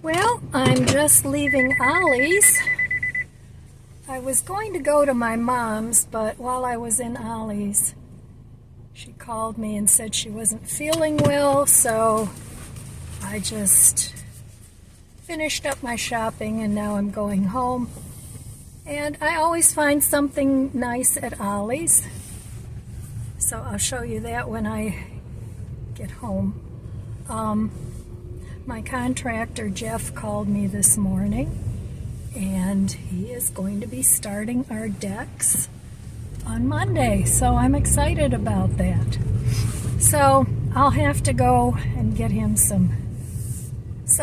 Well, I'm just leaving Ollie's. I was going to go to my mom's, but while I was in Ollie's, she called me and said she wasn't feeling well, so I just finished up my shopping and now I'm going home. And I always find something nice at Ollie's, so I'll show you that when I get home. My contractor, Jeff, called me this morning, and he is going to be starting our decks on Monday, so I'm excited about that. So I'll have to go and get him some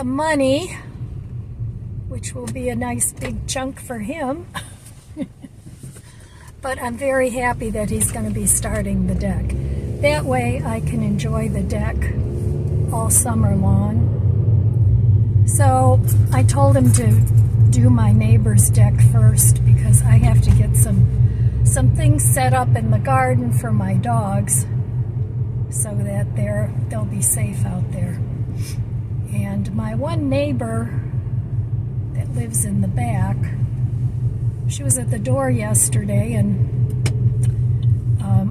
money, which will be a nice big chunk for him. But I'm very happy that he's going to be starting the deck. That way I can enjoy the deck all summer long. So I told him to do my neighbor's deck first because I have to get some things set up in the garden for my dogs so that they'll be safe out there. And my one neighbor that lives in the back, she was at the door yesterday, and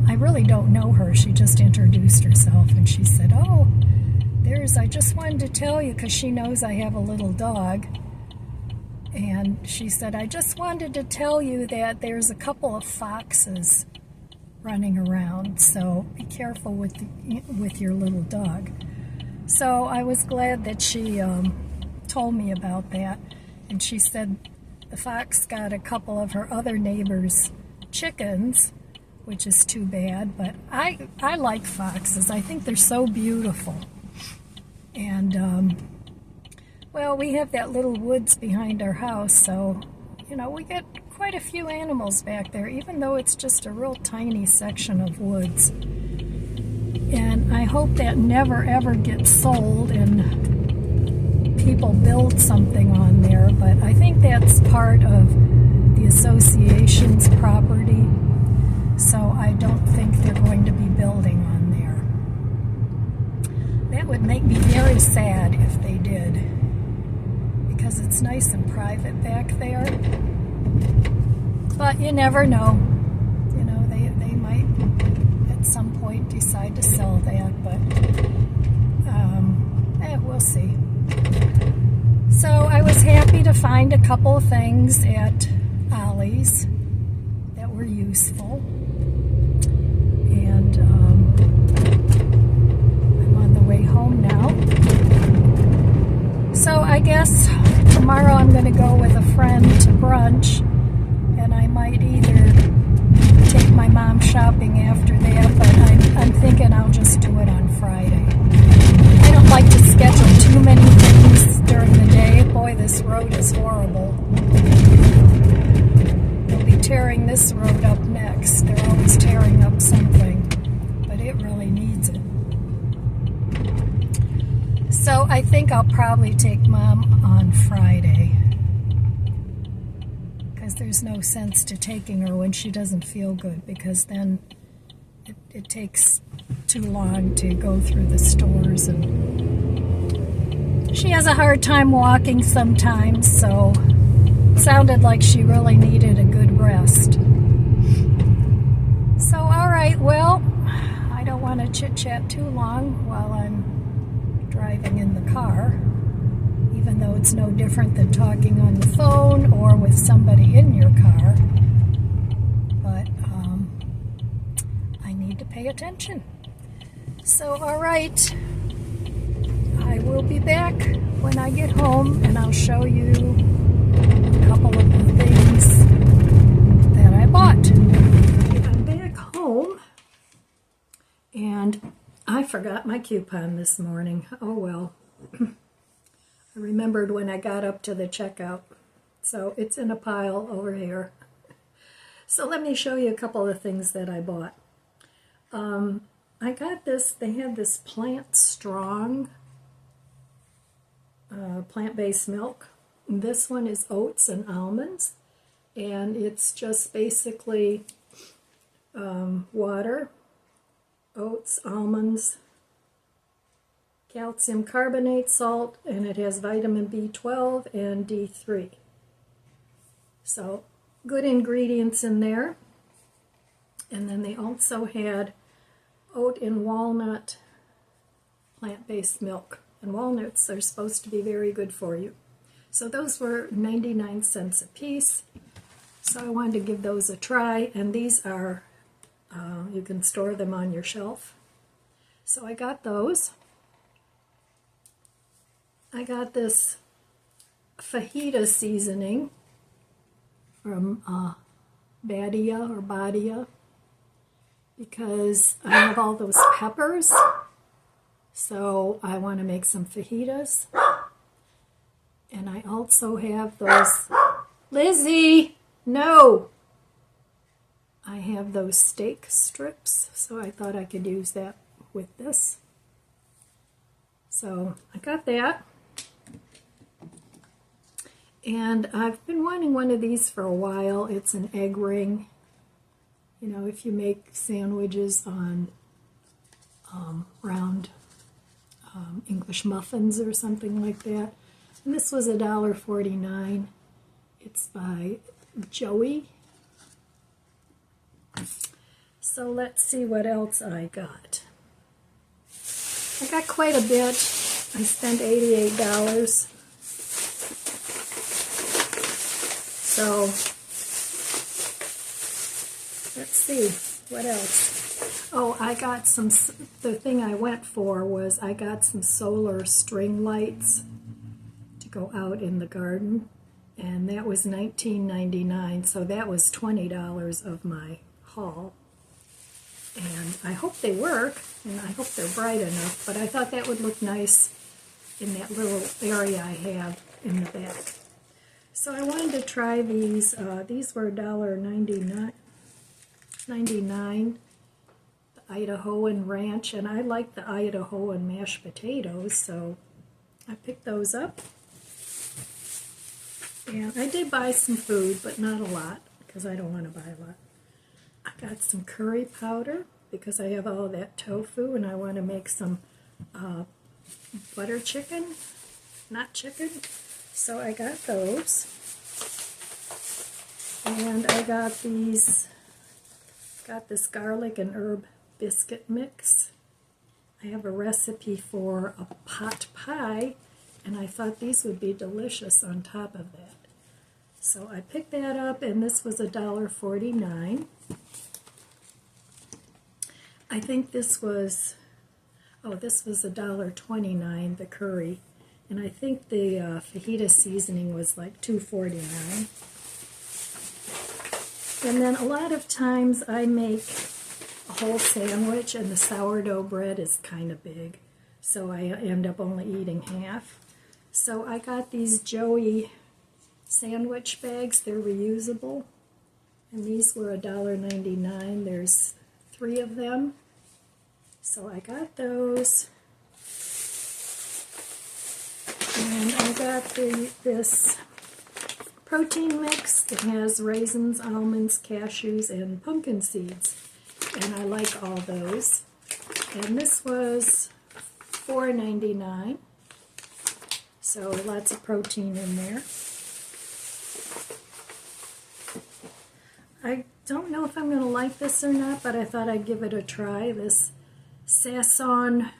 I really don't know her. She just introduced herself, and she said, "Oh, I just wanted to tell you," because she knows I have a little dog, and she said, "I just wanted to tell you that there's a couple of foxes running around, so be careful with your little dog." So I was glad that she told me about that, and she said the fox got a couple of her other neighbors' chickens, which is too bad, but I like foxes. I think they're so beautiful. And, well, we have that little woods behind our house, so, we get quite a few animals back there, even though it's just a real tiny section of woods. And I hope that never ever gets sold and people build something on there, but I think that's part of the association's property, so I don't think they're going to be building on there. That would make me very sad if they did, because it's nice and private back there. But you never know. They might at some point decide to sell that, but we'll see. So I was happy to find a couple of things at Ollie's that were useful. And I'm on the way home now. So I guess tomorrow I'm going to go with a friend to brunch, and I might either take my mom shopping after that, but I'm thinking I'll just do it on Friday. I don't like to schedule too many things during the day. Boy, this road is horrible. They'll be tearing this road up next. They're always tearing up something, but it really needs it. So I think I'll probably take Mom on Friday, because there's no sense to taking her when she doesn't feel good, because then it takes too long to go through the stores, and she has a hard time walking sometimes, so it sounded like she really needed a good rest. So all right, well, I don't want to chit-chat too long while I'm driving in the car, even though it's no different than talking on the phone or with somebody in your car. But I need to pay attention. So, all right, I will be back when I get home, and I'll show you a couple of the things that I bought. I'm back home, and I forgot my coupon this morning. Oh well. I remembered when I got up to the checkout, so it's in a pile over here. So let me show you a couple of things that I bought. I got this, they had this Plant Strong plant-based milk. This one is oats and almonds, and it's just basically water, oats, almonds, calcium carbonate salt, and it has vitamin B12 and D3. So good ingredients in there. And then they also had oat and walnut plant-based milk. And walnuts are supposed to be very good for you. So those were 99 cents a piece. So I wanted to give those a try. And these are, you can store them on your shelf. So I got those. I got this fajita seasoning from Badia or Badia because I have all those peppers. So I want to make some fajitas. And I also have those, Lizzie, no! I have those steak strips, so I thought I could use that with this. So I got that. And I've been wanting one of these for a while. It's an egg ring. You know, if you make sandwiches on round English muffins or something like that. And this was $1.49. It's by Joey. So let's see what else I got. I got quite a bit. I spent $88. So let's see what else. Oh, I got some, the thing I went for was I got some solar string lights to go out in the garden, and that was $19.99, so that was $20 of my haul. And I hope they work, and I hope they're bright enough, but I thought that would look nice in that little area I have in the back. So I wanted to try these. These were $1.99. The Idahoan Ranch, and I like the Idahoan mashed potatoes, so I picked those up. And I did buy some food, but not a lot, because I don't want to buy a lot. I got some curry powder, because I have all that tofu, and I want to make some butter chicken, not chicken. So I got those. And I got these, this garlic and herb biscuit mix. I have a recipe for a pot pie, and I thought these would be delicious on top of that. So I picked that up, and this was $1.49. I think this was, this was $1.29, the curry. And I think the fajita seasoning was like $2.49. And then a lot of times I make a whole sandwich, and the sourdough bread is kind of big, so I end up only eating half. So I got these Joey sandwich bags. They're reusable, and these were $1.99. There's 3 of them, so I got those. And I got this protein mix that has raisins, almonds, cashews, and pumpkin seeds. And I like all those. And this was $4.99. So lots of protein in there. I don't know if I'm going to like this or not, but I thought I'd give it a try. This Sasson, I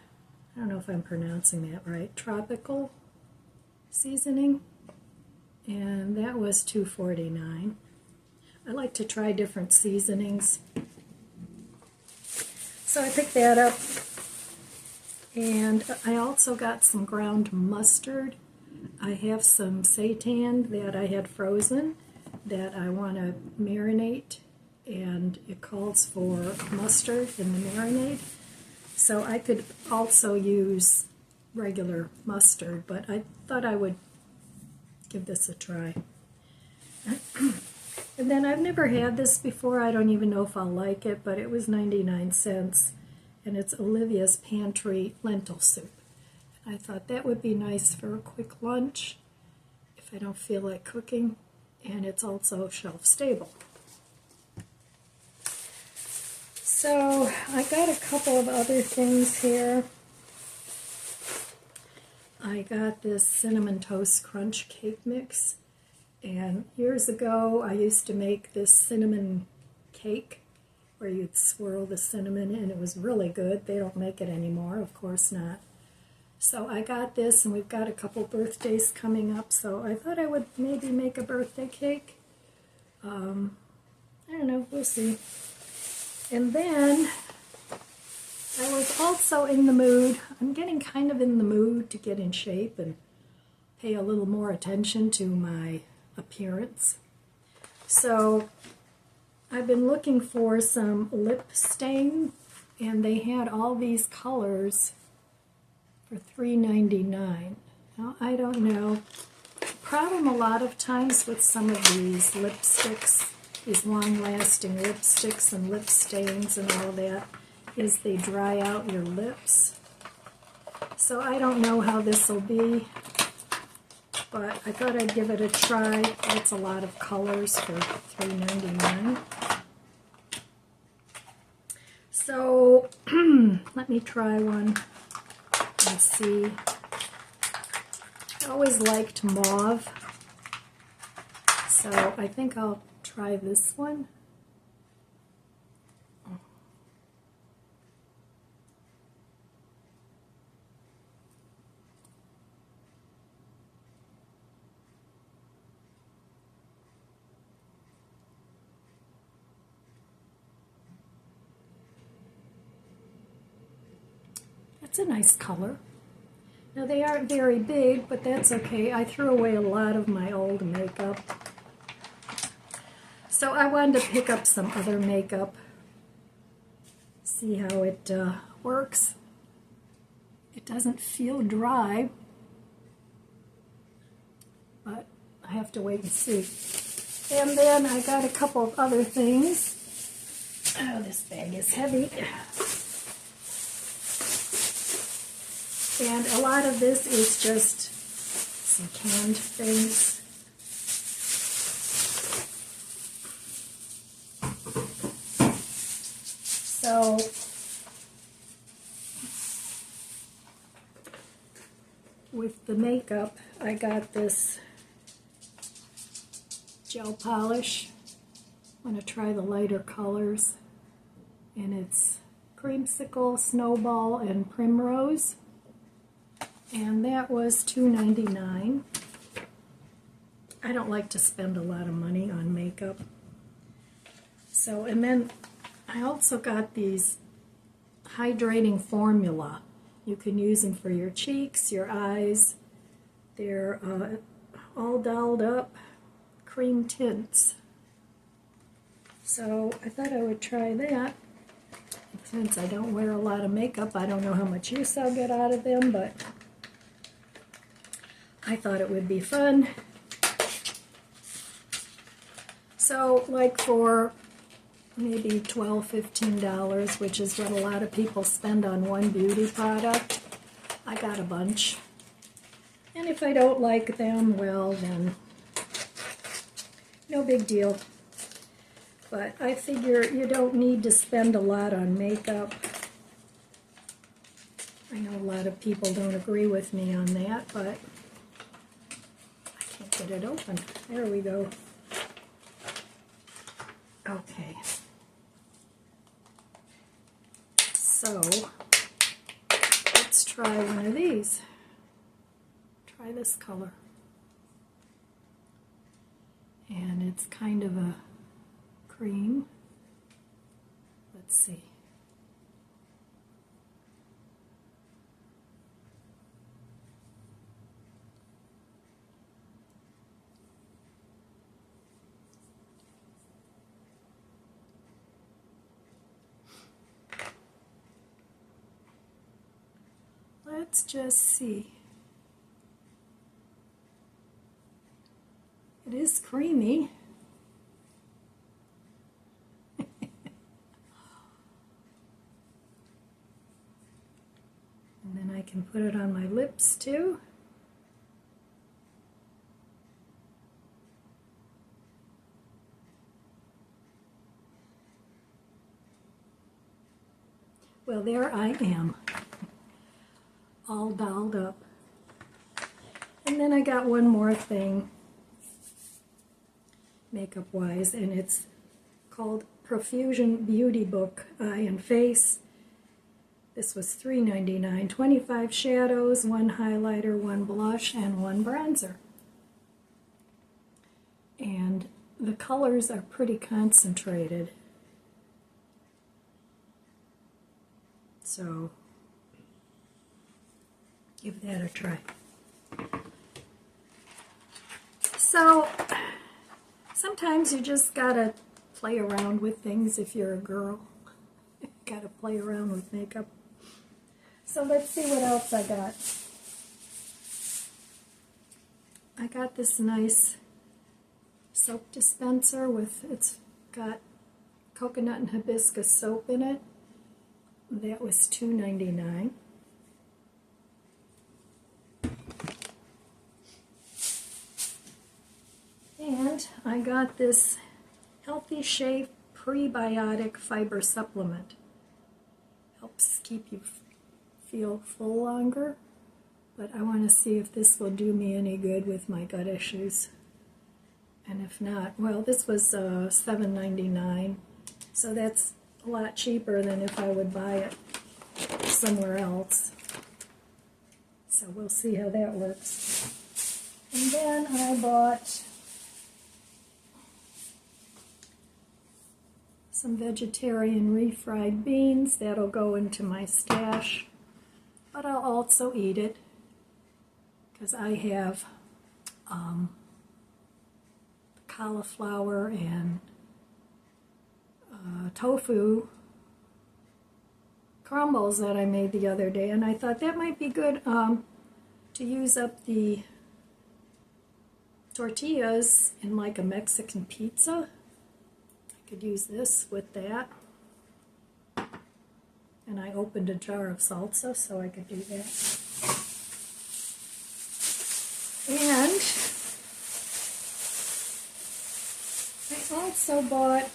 don't know if I'm pronouncing that right, tropical seasoning, and that was $2.49. I like to try different seasonings, so I picked that up. And I also got some ground mustard. I have some seitan that I had frozen that I want to marinate, and it calls for mustard in the marinade. So I could also use regular mustard, but I thought I would give this a try. And then I've never had this before. I don't even know if I'll like it, but it was 99 cents. And it's Olivia's Pantry lentil soup. I thought that would be nice for a quick lunch if I don't feel like cooking. And it's also shelf stable. So I got a couple of other things here. I got this Cinnamon Toast Crunch cake mix, and years ago I used to make this cinnamon cake where you'd swirl the cinnamon, and it was really good. They don't make it anymore, of course not. So I got this, and we've got a couple birthdays coming up, so I thought I would maybe make a birthday cake. I don't know, we'll see. And then I was also in the mood, I'm getting kind of in the mood to get in shape and pay a little more attention to my appearance. So I've been looking for some lip stain, and they had all these colors for $3.99. Now, I don't know. The problem a lot of times with some of these lipsticks, these long-lasting lipsticks and lip stains and all that, is they dry out your lips. So I don't know how this will be, but I thought I'd give it a try. It's a lot of colors for $3.99. So let me try one and see. I always liked mauve, so I think I'll try this one. That's a nice color. Now, they aren't very big, but that's okay. I threw away a lot of my old makeup. So I wanted to pick up some other makeup, see how it works. It doesn't feel dry, but I have to wait and see. And then I got a couple of other things. Oh, this bag is heavy. And a lot of this is just some canned things. So with the makeup, I got this gel polish. I'm going to try the lighter colors, and it's Creamsicle, Snowball, and Primrose. And that was $2.99. I don't like to spend a lot of money on makeup. So, and then I also got these hydrating formula. You can use them for your cheeks, your eyes. They're all dolled up cream tints. So I thought I would try that. Since I don't wear a lot of makeup, I don't know how much use I'll get out of them, but I thought it would be fun. So, like for maybe $12, $15, which is what a lot of people spend on one beauty product, I got a bunch. And if I don't like them, well then, no big deal. But I figure you don't need to spend a lot on makeup. I know a lot of people don't agree with me on that, but I can't get it open. There we go. Okay. So, let's try one of these. Try this color. And it's kind of a cream. Let's see. Let's just see. It is creamy. And then I can put it on my lips too. Well, there I am, all dolled up. And then I got one more thing, makeup-wise, and it's called Profusion Beauty Book Eye and Face. This was $3.99, 25 shadows, 1 highlighter, 1 blush, and 1 bronzer. And the colors are pretty concentrated. So, give that a try. So, sometimes you just gotta play around with things if you're a girl. Gotta play around with makeup. So let's see what else I got. I got this nice soap dispenser it's got coconut and hibiscus soap in it. That was $2.99. And I got this Healthy Shave Prebiotic Fiber Supplement. Helps keep you feel full longer, but I want to see if this will do me any good with my gut issues. And if not, well, this was $7.99, so that's a lot cheaper than if I would buy it somewhere else. So we'll see how that works. And then I bought some vegetarian refried beans. That'll go into my stash, but I'll also eat it because I have cauliflower and tofu crumbles that I made the other day, and I thought that might be good to use up the tortillas in like a Mexican pizza. I could use this with that. And I opened a jar of salsa, so I could do that. And I also bought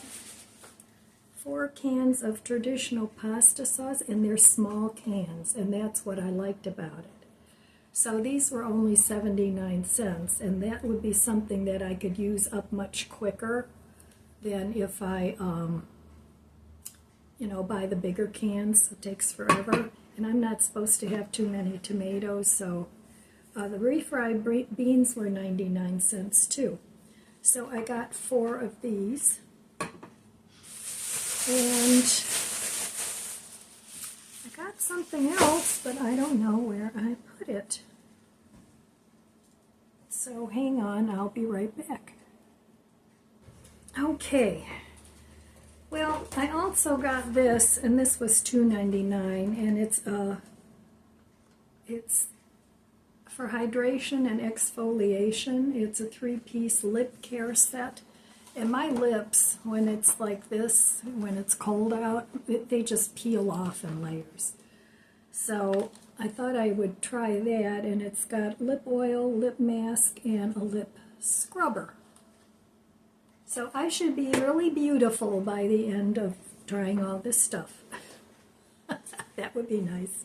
4 cans of traditional pasta sauce, and they're small cans, and that's what I liked about it. So these were only 79 cents, and that would be something that I could use up much quicker than if I, buy the bigger cans. It takes forever, and I'm not supposed to have too many tomatoes, so the refried beans were 99 cents too. So I got 4 of these, and I got something else, but I don't know where I put it. So hang on, I'll be right back. Okay, well, I also got this, and this was $2.99, and it's for hydration and exfoliation. It's a 3-piece lip care set, and my lips, when it's like this, when it's cold out, they just peel off in layers. So I thought I would try that, and it's got lip oil, lip mask, and a lip scrubber. So I should be really beautiful by the end of trying all this stuff. That would be nice.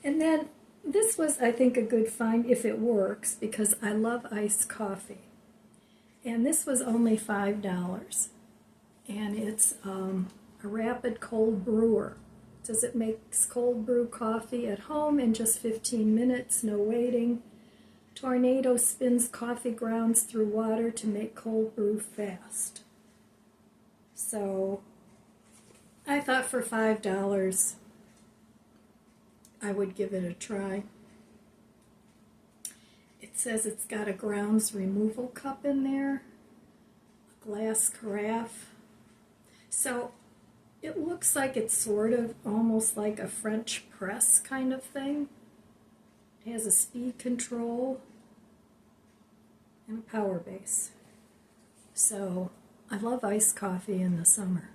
And then this was, I think, a good find if it works, because I love iced coffee. And this was only $5. And it's a rapid cold brewer. It says it makes cold brew coffee at home in just 15 minutes, no waiting. Tornado spins coffee grounds through water to make cold brew fast. So I thought for $5 I would give it a try. It says it's got a grounds removal cup in there, a glass carafe. So it looks like it's sort of almost like a French press kind of thing. It has a speed control and a power base. So I love iced coffee in the summer.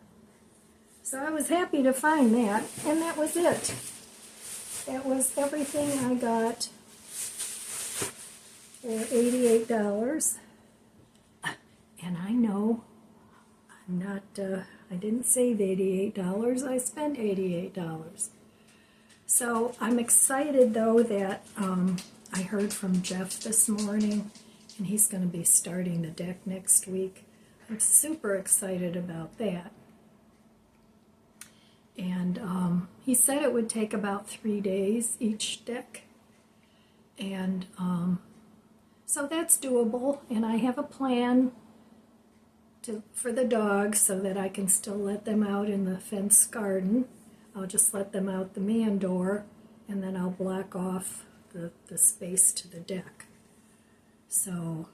So I was happy to find that, and that was it. That was everything I got for $88. And I know I'm not, I didn't save $88, I spent $88. So I'm excited though that I heard from Jeff this morning, and he's going to be starting the deck next week. I'm super excited about that. And he said it would take about 3 days each deck. And so that's doable, and I have a plan for the dogs so that I can still let them out in the fenced garden. I'll just let them out the man door, and then I'll block off the space to the deck. So,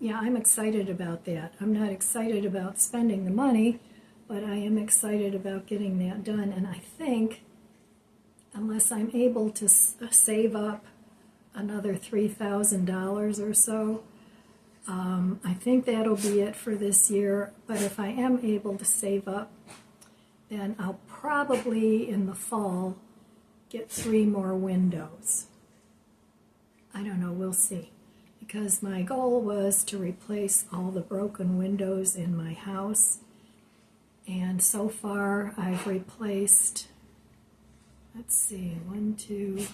yeah, I'm excited about that. I'm not excited about spending the money, but I am excited about getting that done. And I think, unless I'm able to save up another $3,000 or so, I think that'll be it for this year. But if I am able to save up, then I'll probably in the fall get 3 more windows. I don't know, we'll see. Because my goal was to replace all the broken windows in my house. And so far I've replaced, let's see, 1, 2,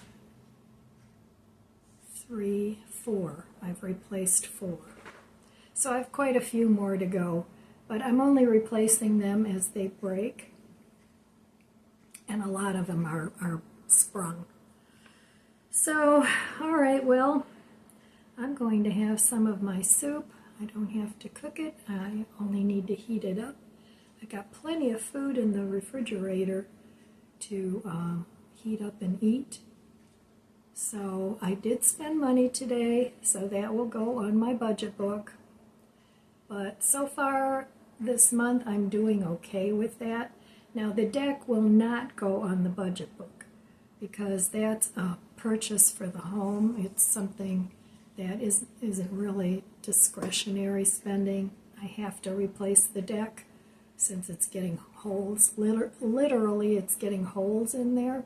3, 4. I've replaced 4. So I have quite a few more to go, but I'm only replacing them as they break, and a lot of them are sprung. So, all right, well, I'm going to have some of my soup. I don't have to cook it. I only need to heat it up. I got plenty of food in the refrigerator to heat up and eat. So I did spend money today, so that will go on my budget book. But so far this month I'm doing okay with that. Now the deck will not go on the budget book because that's a purchase for the home. It's something that isn't really discretionary spending. I have to replace the deck since it's getting holes. Literally it's getting holes in there.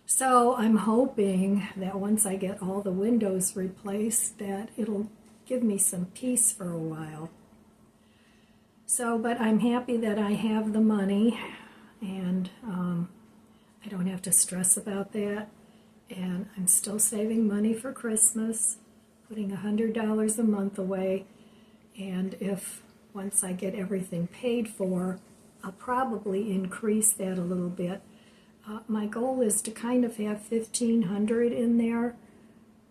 So I'm hoping that once I get all the windows replaced that it'll give me some peace for a while. So, but I'm happy that I have the money, and I don't have to stress about that. And I'm still saving money for Christmas, putting $100 a month away. And if once I get everything paid for, I'll probably increase that a little bit. My goal is to kind of have $1,500 in there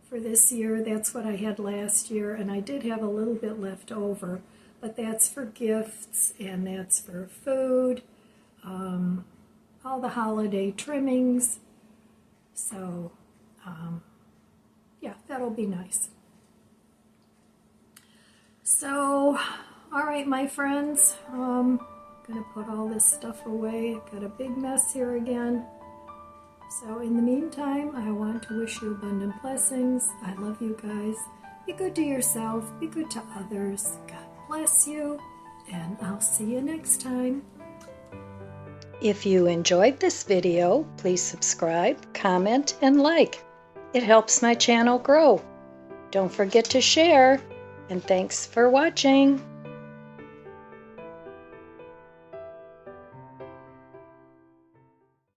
for this year. That's what I had last year, and I did have a little bit left over, but that's for gifts and that's for food, all the holiday trimmings. So, yeah, that'll be nice. So, all right, my friends, I'm going to put all this stuff away. I've got a big mess here again. So in the meantime, I want to wish you abundant blessings. I love you guys. Be good to yourself. Be good to others. God bless you. And I'll see you next time. If you enjoyed this video, please subscribe, comment, and like. It helps my channel grow. Don't forget to share. And thanks for watching.